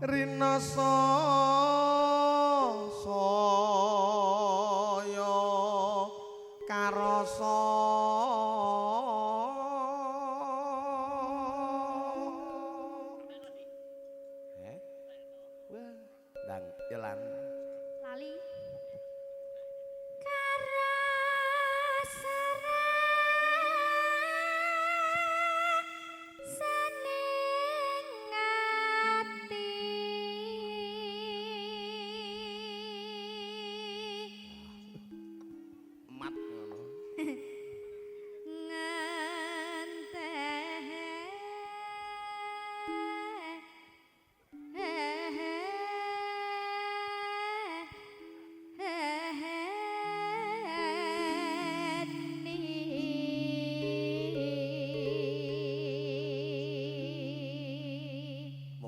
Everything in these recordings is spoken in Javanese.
Rina saya karasa Ndang Yelan lali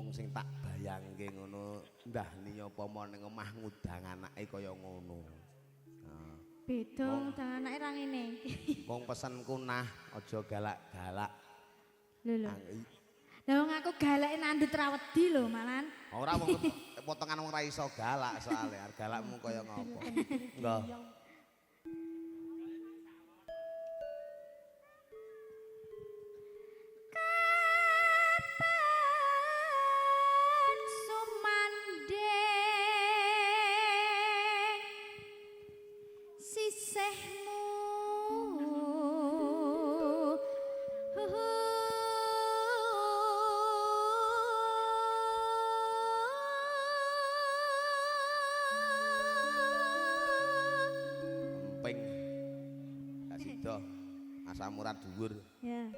sing tak bayangke ngono ndah ni apa ning omah ngudang anake kaya ngono. Beda ngudang anake ra ngene. Wong pesenku nah aja galak-galak. Lho lho. Lah wong aku galake nandut ra wedi lho malan. Ora wong potongan wong ra iso galak soalé galakmu kaya ngopo. Enggak. Asam urat dhuwur. Ya.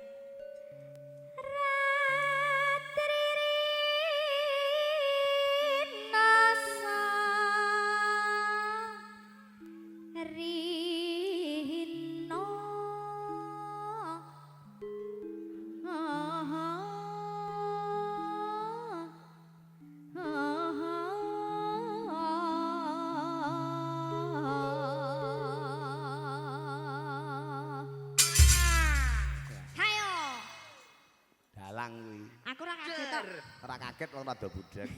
Aku ora kaget tok. Ora kaget wong rada budek.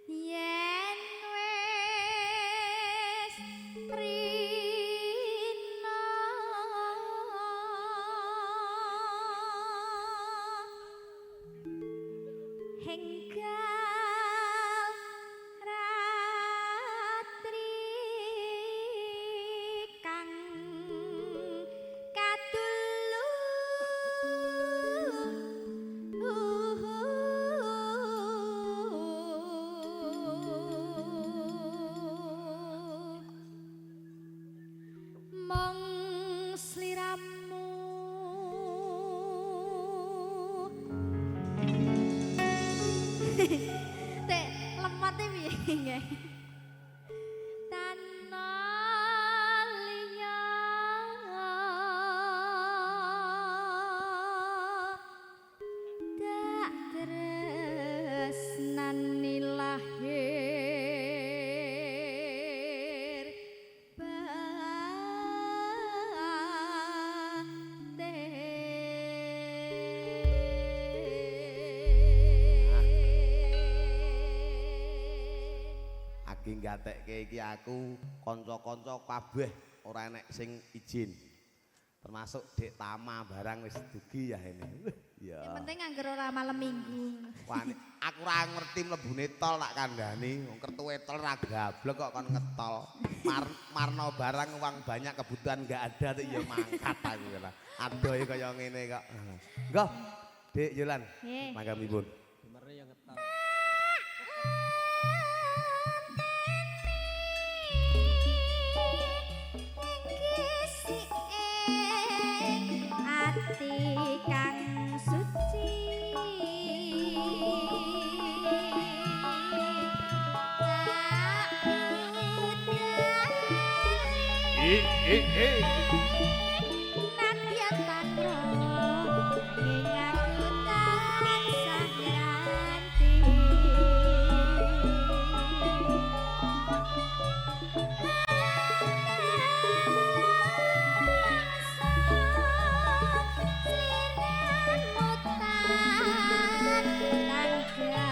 Yen wis rina henggal ratri kang kadulu mong sliramu tek lemate piye tanah liya tak tresnani lahir Aki gatekke iki aku kanca-kanca kabeh ora enek sing izin. Termasuk Dek Tama barang wis dugi ya ini. Ya. Yang penting angger ora malam minggu. Wah, aku ora ngerti mlebune tol tak kandhani. Wong kertuwe tol ra gablek kok kon ngetol. Marno barang uang banyak kebutuhan enggak ada tuh ya mangkat aku kira. Adoh kaya ngene kok. Nggih. Dek Yolan. Mangga mipun. Dimerne yang ngetol. Ati kang suci nadyan tanro ing aku tansah nganti Tangga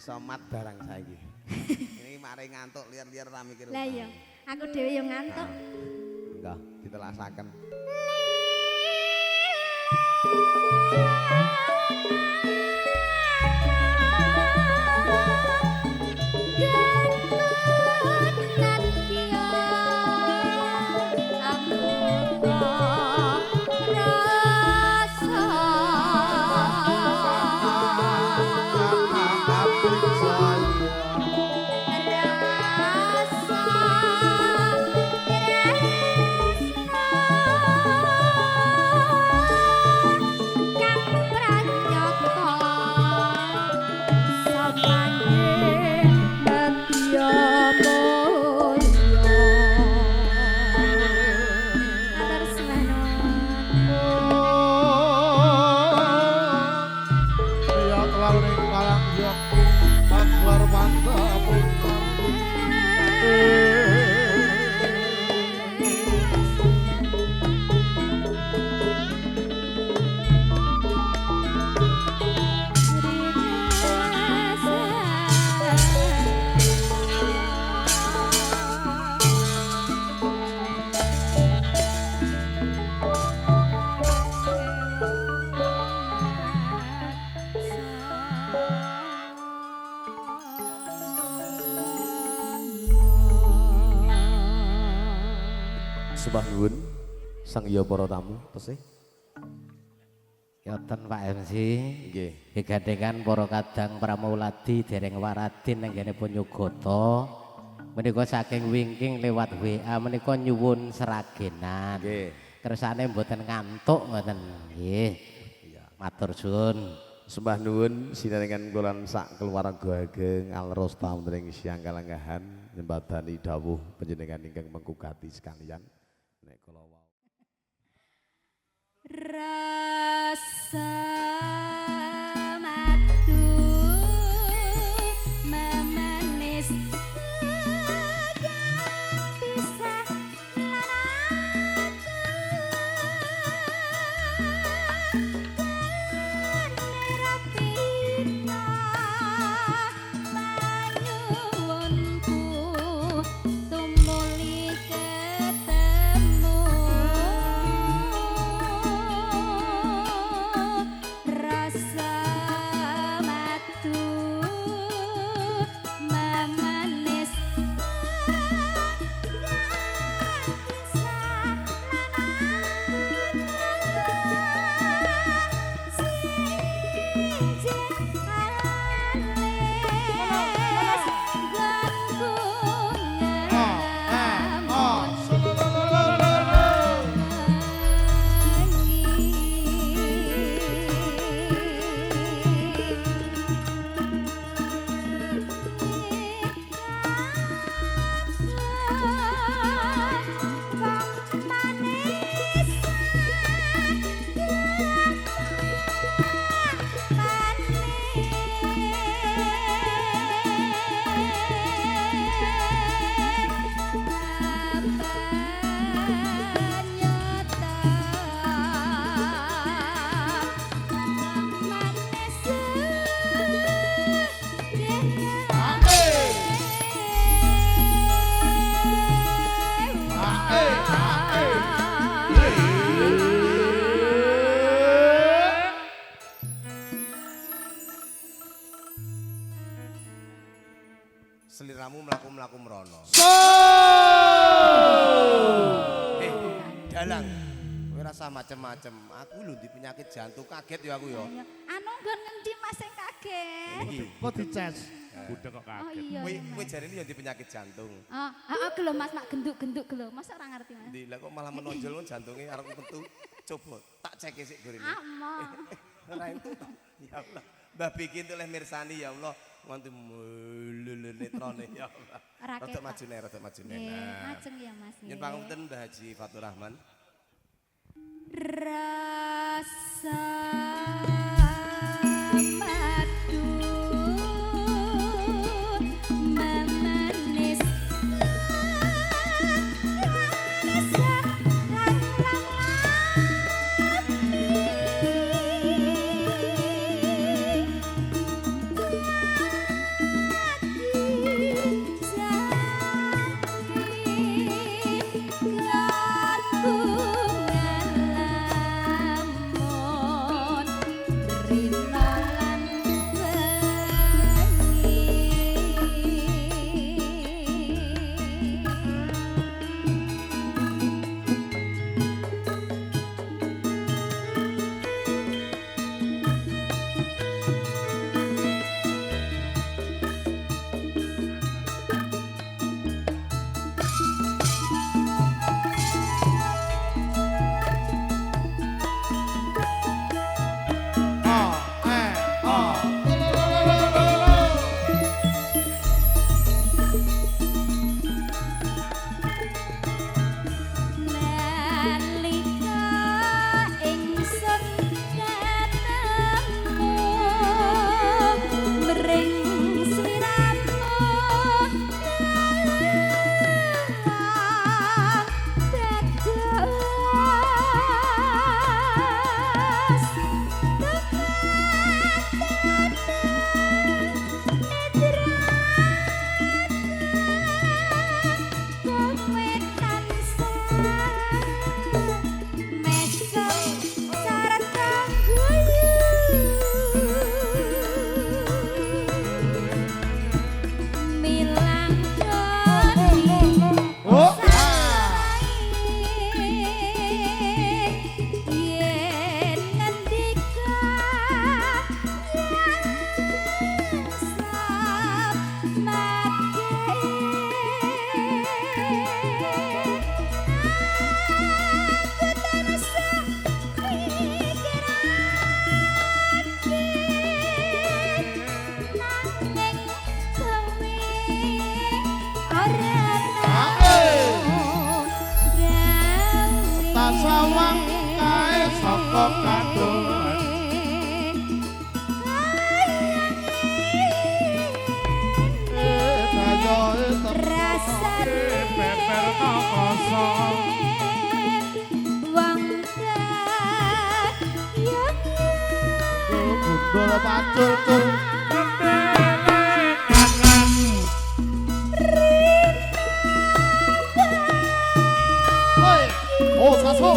iso mat barang saiki. Ini mari ngantuk liar-liar ra mikir. Lah iya, aku dhewe yo ngantuk. Enggak, ditelasaken. Sembah nuwun sang iya para tamu tesih. Yoten Pak MC. Nggih. Gegandengan para kadang pramuladi dereng waradin anggenipun nyugata. Menika saking wingking lewat WA menika nyuwun seragenan. Nggih. Kersane mboten ngantuk ngoten. Nggih. Iya, matur suwun. Sembah nuwun sinarengan kula sak keluarga ageng alrosta wonten ing siang kalenggahan nyembadani dawuh panjenengan ingkang mengkugati sekalian. Nek kula wau Rasa madu memanis takkan bisa tumuli ketemu seliramu mlaku-mlaku mrono. Dalang. Kowe rasa macem-macem. Aku lho di penyakit jantung kaget ya aku ya. Anu nggon ngendi Mas sing kaget? Iki. Kok dicas? Budek kok Oh kaget. iya. Kowe jarene ya di penyakit jantung. Heeh lho Mas mak genduk-genduk lho. Mas ora ngerti Mas. Ndi lah kok malah menonjol jantunge arep metu. Coba tak cek sik gorene. Amo. Ora itu. Ya Allah. Mbah bikin oleh mirsani ya Allah. Nganti mulul netrone ya Allah. Rada majune, rada majune. Nggih, ajeng ya Mas. Yen pangapunten Mbah Haji Fatur Rahman. Rasa madu memanis sawang kae saka kadongan Beber kosong Gundul pacul cul Oh, saso.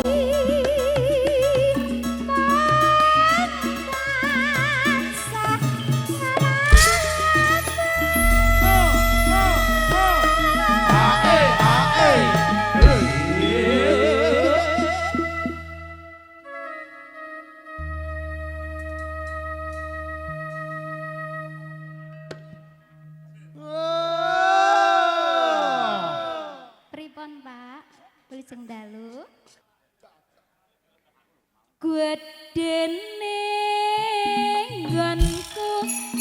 Pripun, Pak? Wilujeng dalu. Gedene nggonku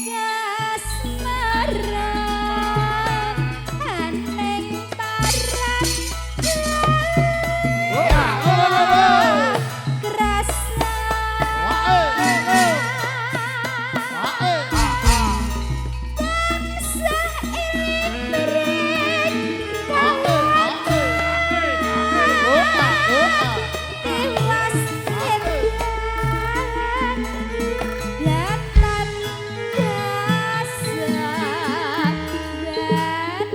kasmaran aneng parat kerasa tansah imring tewas Datan dasar badan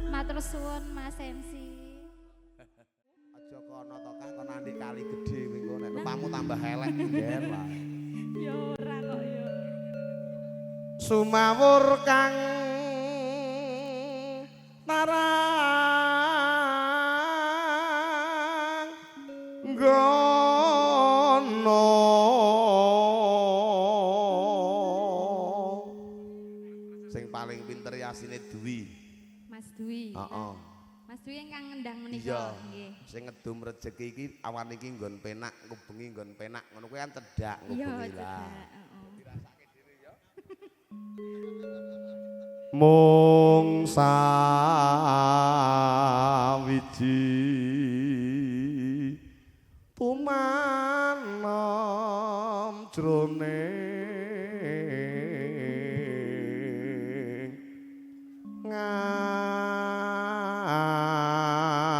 Matur suwun Mas MC. Aja kono to Kang, kono nanti kali gedhe mengko nek rupamu tambah elek ngger lah. Ya ora kok ya. Sumawur kang tarang gono sing paling pinter yasine Dwi. Mas Dwi. Heeh. Mas Dwi ingkang ngendang Iya. menika nggih. Sing ngedum rejeki iki awan iki nggon penak, ngubengi nggon penak. Ngono kuwi kan cedhak Iya, ngubengi lah. heeh. Mung sawiji tumanem jroning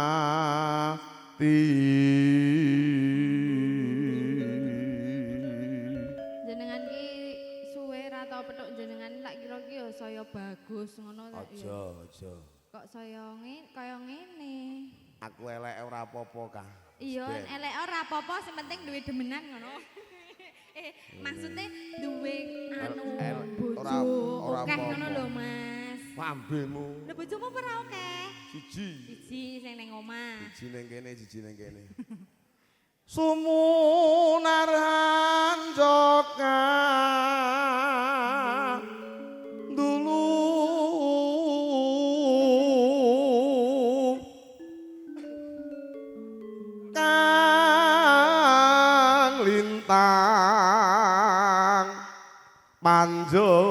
ngati Jenengan ki suwe ra tau petuk jenengan lak kira ki ya saya bagus ngono ta. aja aja Kok saya kaya ngene. aku elek ora apa-apa Kang. Iya, elek ora apa-apa, sing penting duwe demenan ngono. Maksudnya duwe anu bojo ora akeh apa-apa. ngono lho, Mas. Pambemu Lho bojomu ora akeh. siji Siji sing ning omah. siji ning kene siji ning kene Sumunaran joka dulu kang lintang panjerina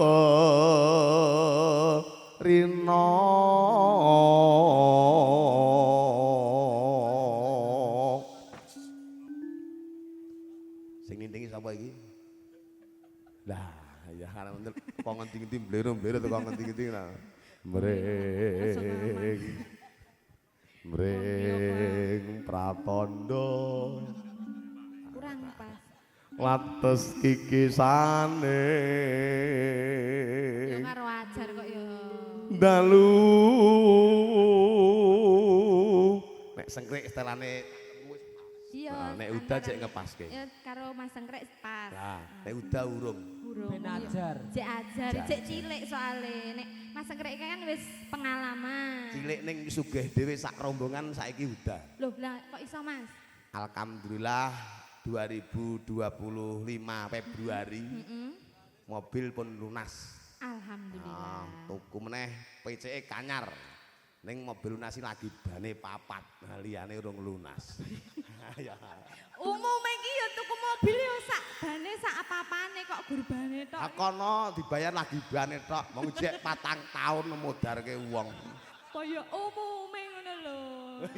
sing nintingi sapa iki? Lah, ya karena bener kok ngendi-ngendi blero-blero teko ngendi-ngendi nah. Mring. Mring pratandha. Kurang pas. Lates kikisane. Ya karo ajar kok ya. Dalu. Nek sengkrik istilahane Iya. nek udah cek ngepaske. Ya karo Mas Sengkrek pas. Lah, nek udah urung. Ben ajar. Cek ajar, cek cilik soalnya. Nek Mas Sengkrek kan wis pengalaman. Cilik ning sugih dhewe sak rombongan saiki udah. Loh, lah kok iso Mas? Alhamdulillah 2025 Februari mobil pun lunas. Alhamdulillah. Tuku meneh PCE kanyar. Ning mobil lunas lagi bane 4. Nah liyane urung lunas. Ya. Umume iki ya tuku mobil ya sak regane sak apa-apane kok gurbane tok. Kono dibayar lagi bane tok. Wong jek 4 tahun mudarke wong. Kaya umume ngono lho.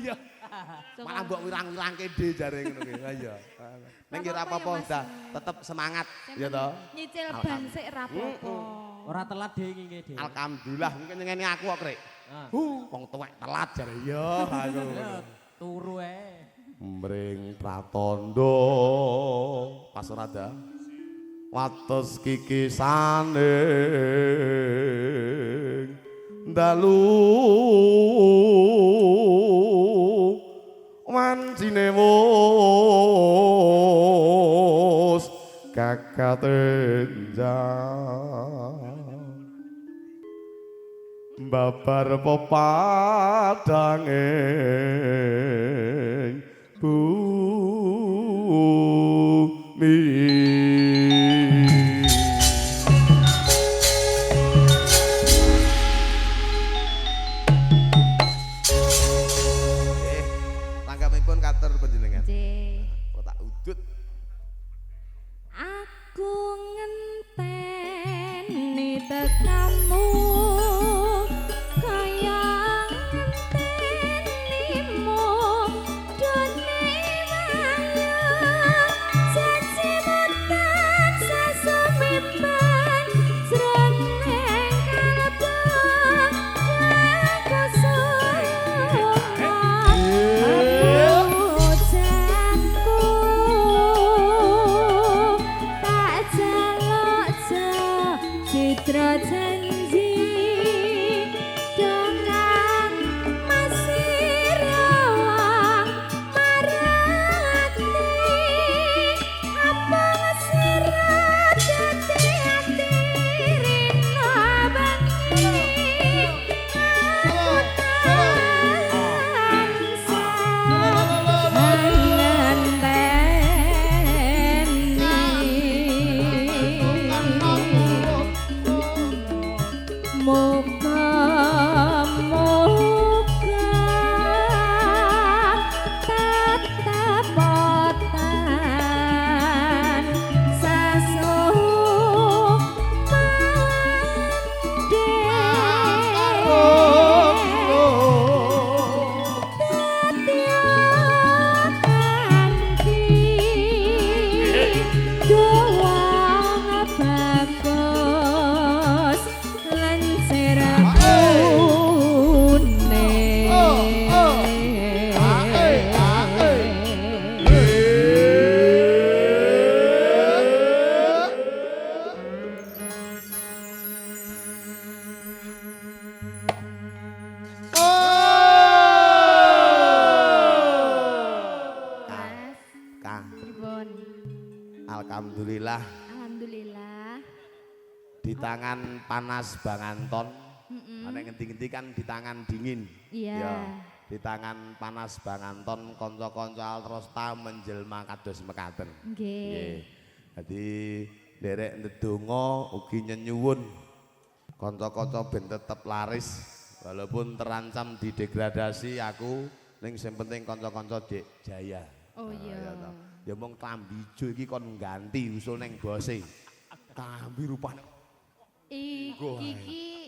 Iya. Malah mbok wirang-wirangke dhe jare ngono ki. Ha iya. Ning ki ora apa-apa dah, tetep semangat ya toh. Nyicil ban sik ra apa-apa. Ora telat dhewe nginge dhewe. Alhamdulillah mungkin ngene aku kok, Krek. Wong tuwek telat jare iya aku. Turu ae. Mring pratandha pas ora ada. Wates kikisane dalu wancine wus kakatenjang babar pepadange bumi. Tanggamipun katur panjenengan. Nggih. Kok tak udut. Aku ngenteni tekamu kaya ngentenimu dene wayu janji mutan sasumimban jroning kalbu aku citra janji dengan masih rawa marati apa sirat hati-hati rina bengi aku Alhamdulillah di tangan panas Bang Anton. Ana ngendi-ngendi kan di tangan dingin. Iya. Ya, di tangan panas Bang Anton kanca-kanca Altrosta menjelma kados mekaten. Nggih. Dadi nderek ndedonga ugi nyenyuwun kanca-kanca ben tetep laris walaupun terancam didegradasi aku ning sing penting kanca-kanca Dik Jaya. Oh iya. Ya mong klambi ijo iki kon ngganti usul ning bose. Klambi rupane iki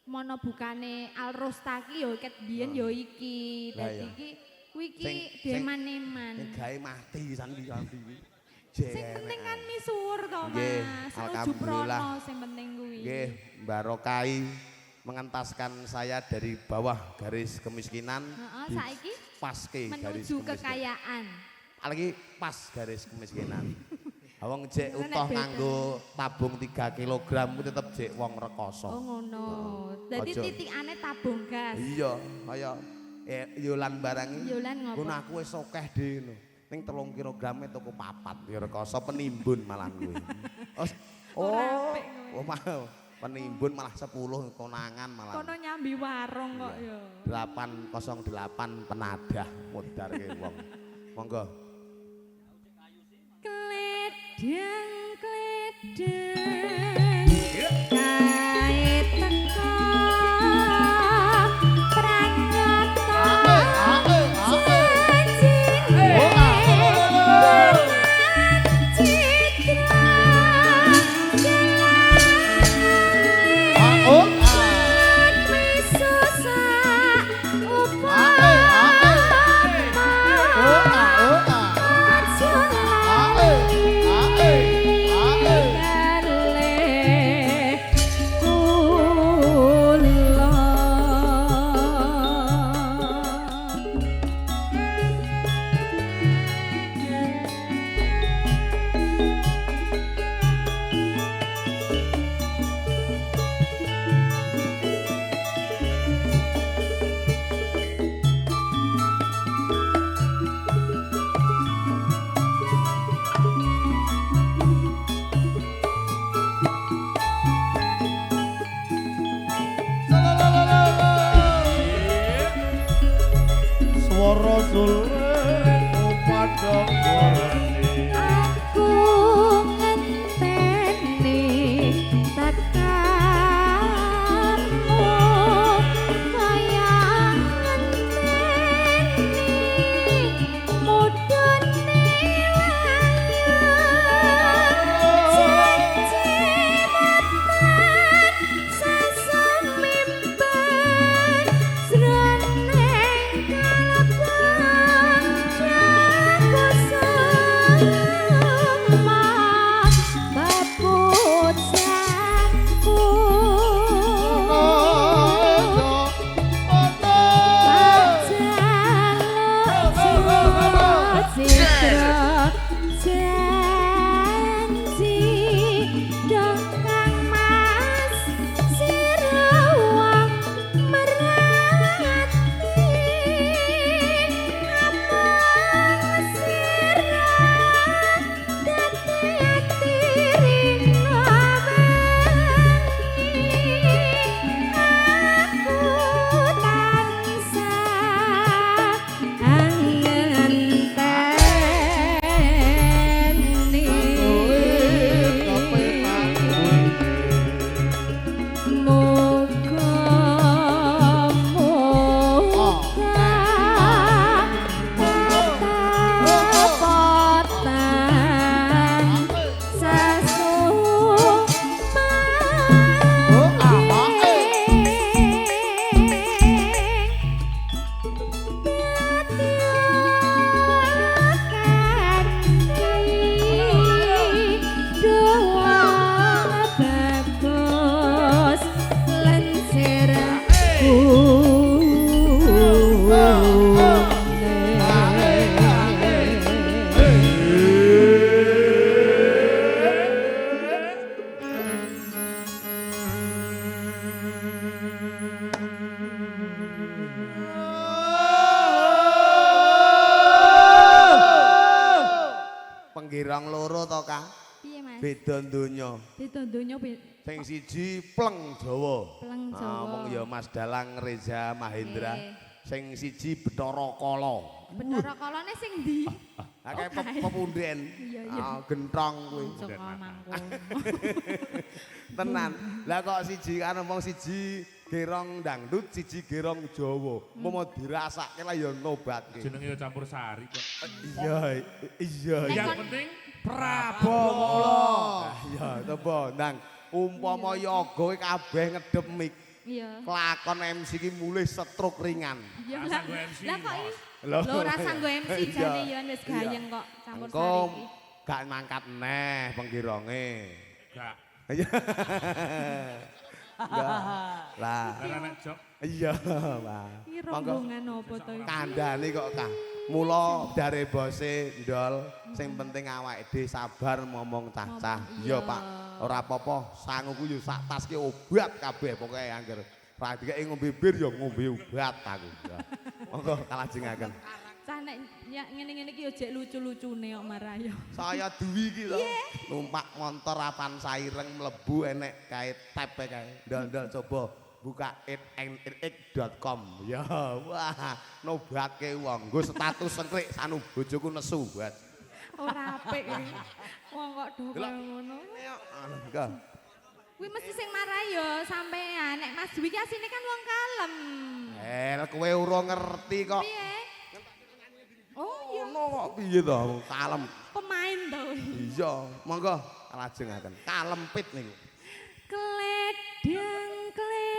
mono bukane Alrosta ki ya ket biyen ya iki. Dadi iki kuwi iki deman-eman. Sing gawe mati saniki klambi iki. Sing penting kan misuwur to, Nggih, Mas. alhamdulillah. Sujuprono sing penting kuwi. Nggih, barokai mengentaskan saya dari bawah garis kemiskinan. Heeh, saiki paske garis menuju kemiskinan. kekayaan. Lagi pas garis kemiskinan. Wong jek Nek utuh beda. nganggo tabung 3 kg ku tetep jek wong rekoso. Oh ngono. Dadi Aja. titikane tabung gas. Iya, kaya yolan barang iki. Yolan ngopo? Ngono aku wis akeh dhewe. Ning 3 kg tuku 4 ya rekoso penimbun malah kuwi. Oh, mau penimbun malah 10 konangan malah. Kono nyambi warung kok ya. 808 penadah mudarke wong. Monggo. Kledang kae teko pranyata janjine Beda donya. Beda donya Sing siji pleng Jawa. Pleng Jawa. Wong ya Mas Dalang Reza Mahendra. Sing siji Bathara Kala. Bathara Kalane sing ndi? Akeh pepunden. Genthong kuwi. Joko mangkon. Tenan. Lah kok siji kan wong siji gerong dangdut, siji gerong Jawa. Mau dirasake lah ya nobatke. Jenenge ya campur sari kok. Iya, iya. Yang penting Prabowo. Iya, coba nang umpama yoga kabeh ngedep mik. Iya. Kelakon MC ki mulih stroke ringan. Iya Rasa nggo MC, lah kok Bos. lho ora sanggo MC jane ya wis gayeng kok campur sari Engko iki. gak mangkat neh penggironge. Gak. Iya. Lah. Karena nek jok. Iya, Pak. Iki rombongan opo to iki? Kandhane kok Kang. Mula dari bose ndol sing penting awake dhewe sabar ngomong cah-cah. Iya, Pak. Ora apa-apa, sanguku yo sak tas ki obat kabeh pokoke angger ra dikeki ngombe bir yo ngombe obat aku. Monggo kalajengaken. Cah nek ngene-ngene iki yo jek lucu-lucune kok marayo. Saya duwi iki to. Numpak motor apan saireng mlebu enek kae tepe kae. Ndol-ndol coba buka it.com. Ya, wah, nobatke wong. Nggo status sengklik sanu bojoku nesu, Mas. Ora apik iki. Wong kok do kaya ngono. Enggak. Kuwi mesti sing marayo sampean. Nek Mas Dwi ki asine kan wong kalem. Kowe urung ngerti kok. Piye? Oh iya, Ono kok piye to, kalem. pemain to. Iya, monggo kalajengaken. Kalempit niku. Kledang kae.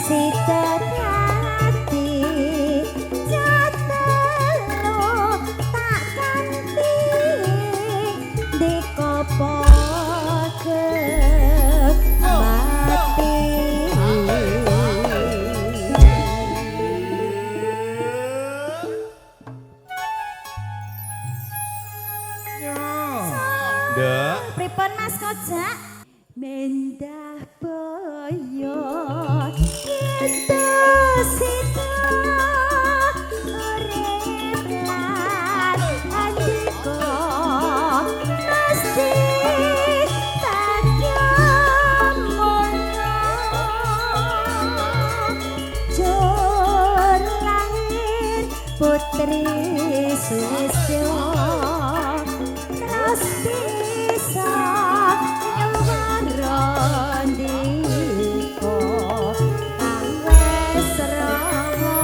Si Trisisyo terus bisa nyuwaron diko kang wis rono.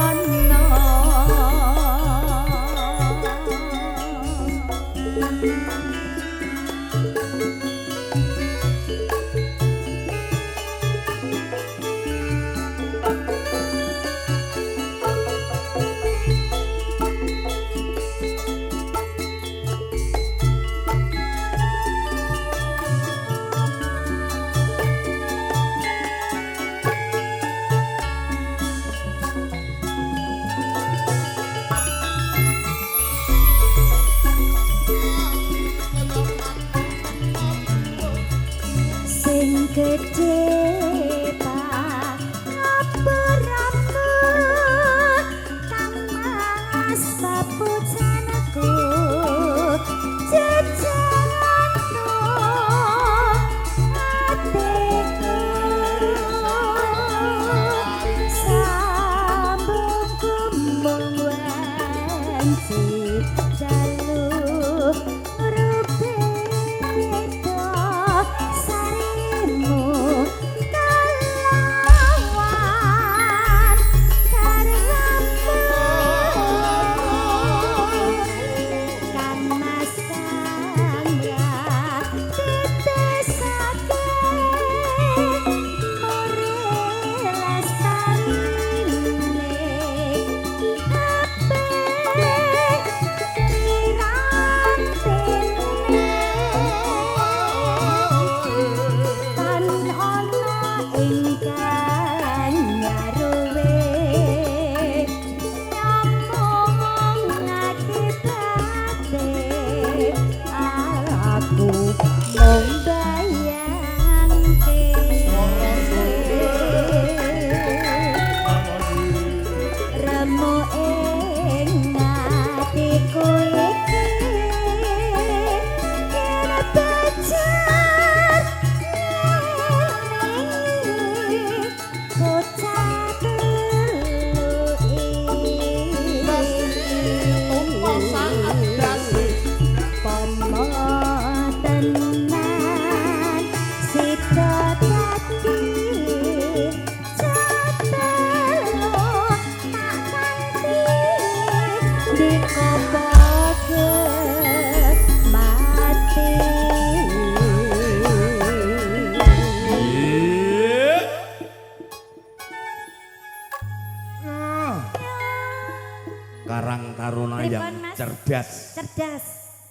Sing gedhe pangapuramu kang mas papujanku jejanganku atiku sambung kumbung wanci dalu rupeda sarimu kalawan karyamu kan mas sangga ditesake murilas sarine ape tan ana ingkang nyaruwe nyamung ngakibate aku mung bayangke remu ing atiku iki kena bejar kocak pemotenan sida dadi jatelo tak kanthi dikoboke mati. Karang Taruna Pripun, yang Mas? cerdas. Cerdas.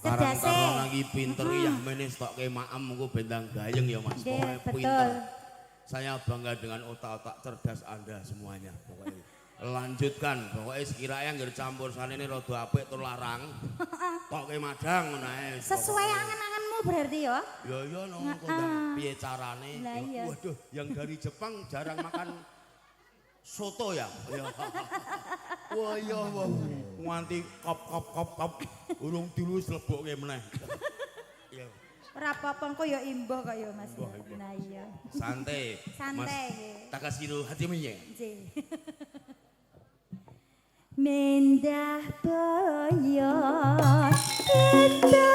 Karang Cerdase. Taruna iki pinter ya mene stokke maem engko bendang gayeng ya Mas. Nggih, Pokoknya betul. pinter. Saya bangga dengan otak-otak cerdas Anda semuanya. Pokoknya lanjutkan. Pokoknya sekiranya nggak campur sana ini rada apik tur larang. Tokke madang ngono ae. Sesuai angen-angenmu berarti ya? Ya ya no, piye carane? Lah iya. Waduh, yang dari Jepang jarang makan soto ya. Ya. Wah iya wah. Nganti kop. Urung dilus lebokke meneh. Ya. Ora apa-apa engko ya imbuh kok ya Mas. Imbuh, imbuh. Nah iya. Santai. Santai nggih. Takashiru hajime. Nggih. Mendah boyo kita